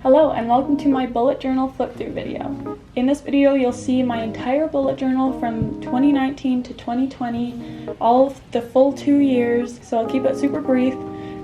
Hello and welcome to my bullet journal flip through video. In this video you'll see my entire bullet journal from 2019 to 2020, all of the full 2 years, so I'll keep it super brief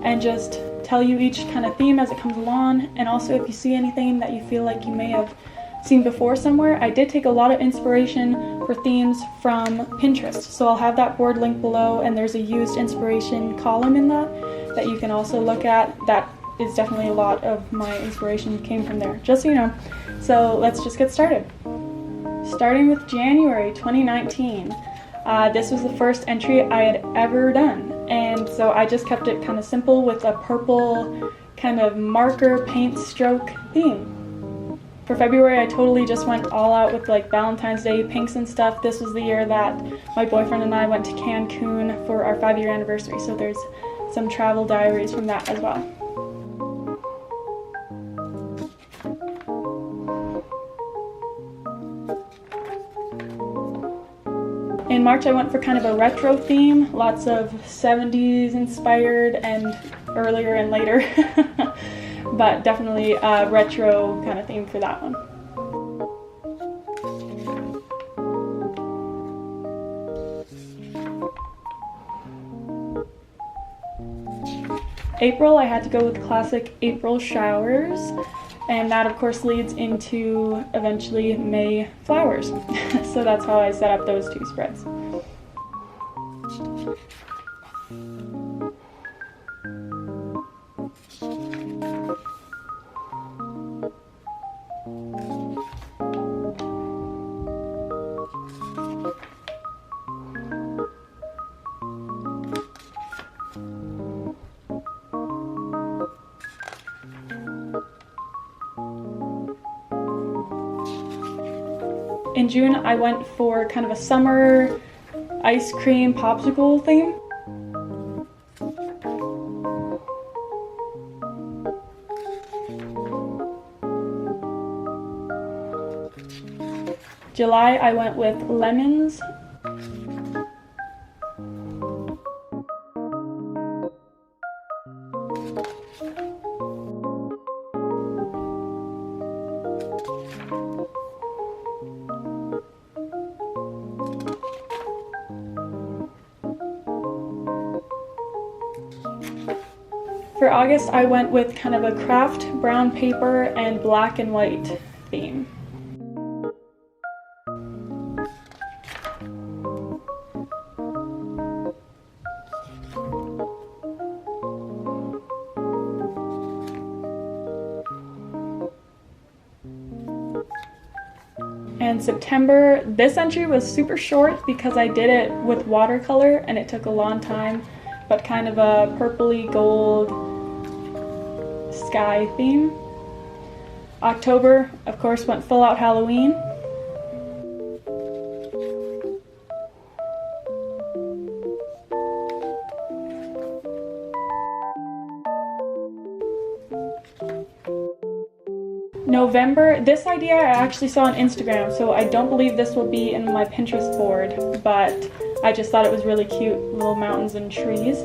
and just tell you each kind of theme as it comes along, and also if you see anything that you feel like you may have seen before somewhere. I did take a lot of inspiration for themes from Pinterest, so I'll have that board linked below, and there's a used inspiration column in that you can also look at. That is definitely a lot of my inspiration came from there, just so you know. So let's just get started. Starting with January 2019. This was the first entry I had ever done, and so I just kept it kind of simple with a purple kind of marker paint stroke theme. For February, I totally just went all out with like Valentine's Day pinks and stuff. This was the year that my boyfriend and I went to Cancun for our 5-year anniversary, so there's some travel diaries from that as well. In March, I went for kind of a retro theme, lots of 70s inspired and earlier and later, but definitely a retro kind of theme for that one. April, I had to go with classic April showers, and that of course leads into eventually May flowers. So that's how I set up those two spreads. In June, I went for kind of a summer ice cream popsicle theme. July, I went with lemons. For August, I went with kind of a craft brown paper and black and white theme. And September, this entry was super short because I did it with watercolor and it took a long time, but kind of a purpley gold sky theme. October, of course, went full out Halloween. November, this idea I actually saw on Instagram, so I don't believe this will be in my Pinterest board, but I just thought it was really cute, little mountains and trees.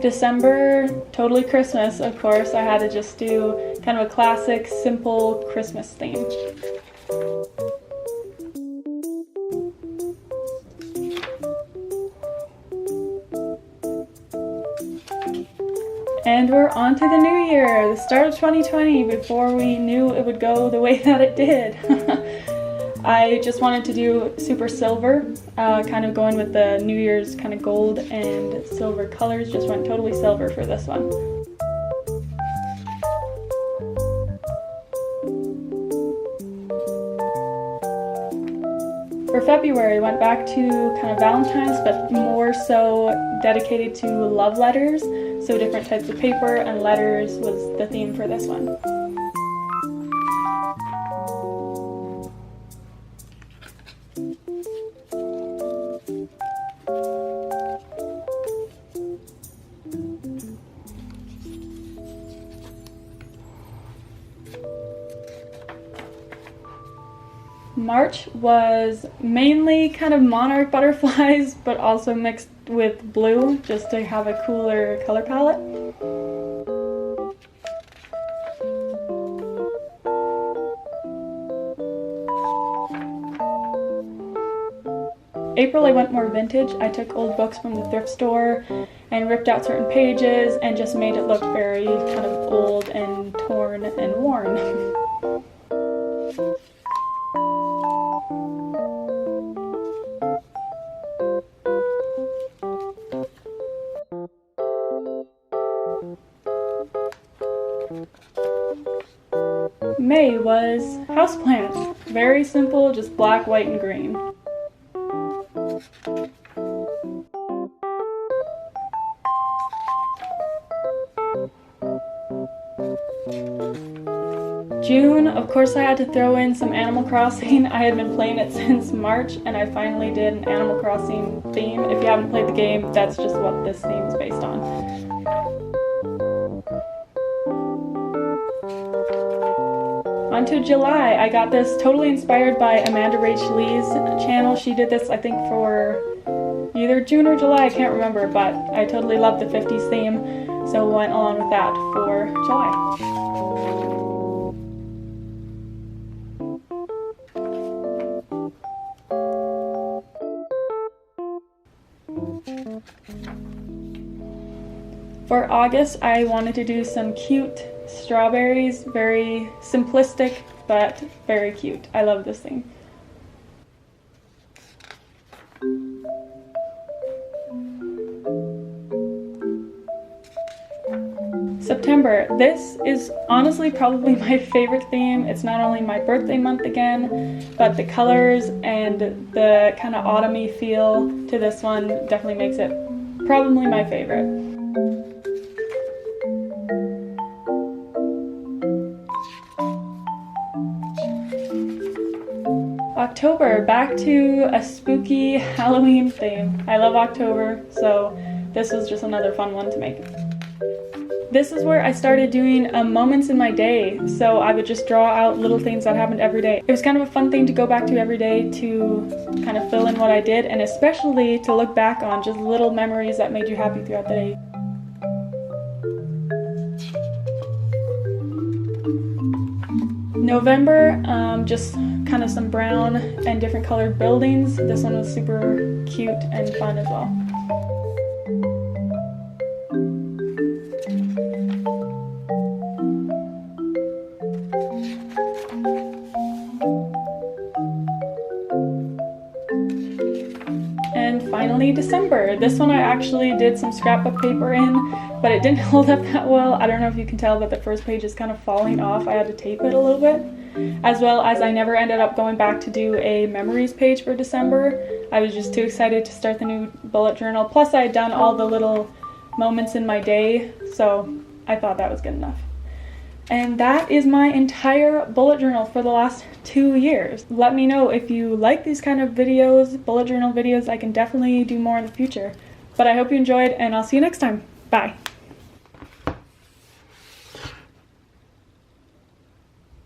December, totally Christmas, of course. I had to just do kind of a classic, simple Christmas theme. And we're on to the new year, the start of 2020, before we knew it would go the way that it did. I just wanted to do super silver, kind of going with the New Year's kind of gold and silver colors, just went totally silver for this one. For February, went back to kind of Valentine's, but more so dedicated to love letters, so different types of paper and letters was the theme for this one. March was mainly kind of monarch butterflies, but also mixed with blue just to have a cooler color palette. April I went more vintage. I took old books from the thrift store and ripped out certain pages and just made it look very kind of old and torn and worn. May was houseplants. Very simple, just black, white, and green. June, of course I had to throw in some Animal Crossing. I had been playing it since March and I finally did an Animal Crossing theme. If you haven't played the game, that's just what this theme is based on. On to July, I got this totally inspired by Amanda Rach Lee's channel. She did this, I think, for either June or July, I can't remember, but I totally loved the 50s theme, so went along with that for July. For August, I wanted to do some cute strawberries, very simplistic, but very cute. I love this thing. September. This is honestly probably my favorite theme. It's not only my birthday month again, but the colors and the kind of autumny feel to this one definitely makes it probably my favorite. October, back to a spooky Halloween theme. I love October, so this was just another fun one to make. This is where I started doing moments in my day, so I would just draw out little things that happened every day. It was kind of a fun thing to go back to every day to kind of fill in what I did, and especially to look back on just little memories that made you happy throughout the day. November, just kind of some brown and different colored buildings. This one was super cute and fun as well. And finally, December. This one I actually did some scrapbook paper in, but it didn't hold up that well. I don't know if you can tell, but the first page is kind of falling off. I had to tape it a little bit. As well as I never ended up going back to do a memories page for December. I was just too excited to start the new bullet journal. Plus I had done all the little moments in my day, so I thought that was good enough. And that is my entire bullet journal for the last 2 years. Let me know if you like these kind of videos, bullet journal videos. I can definitely do more in the future. But I hope you enjoyed, and I'll see you next time. Bye.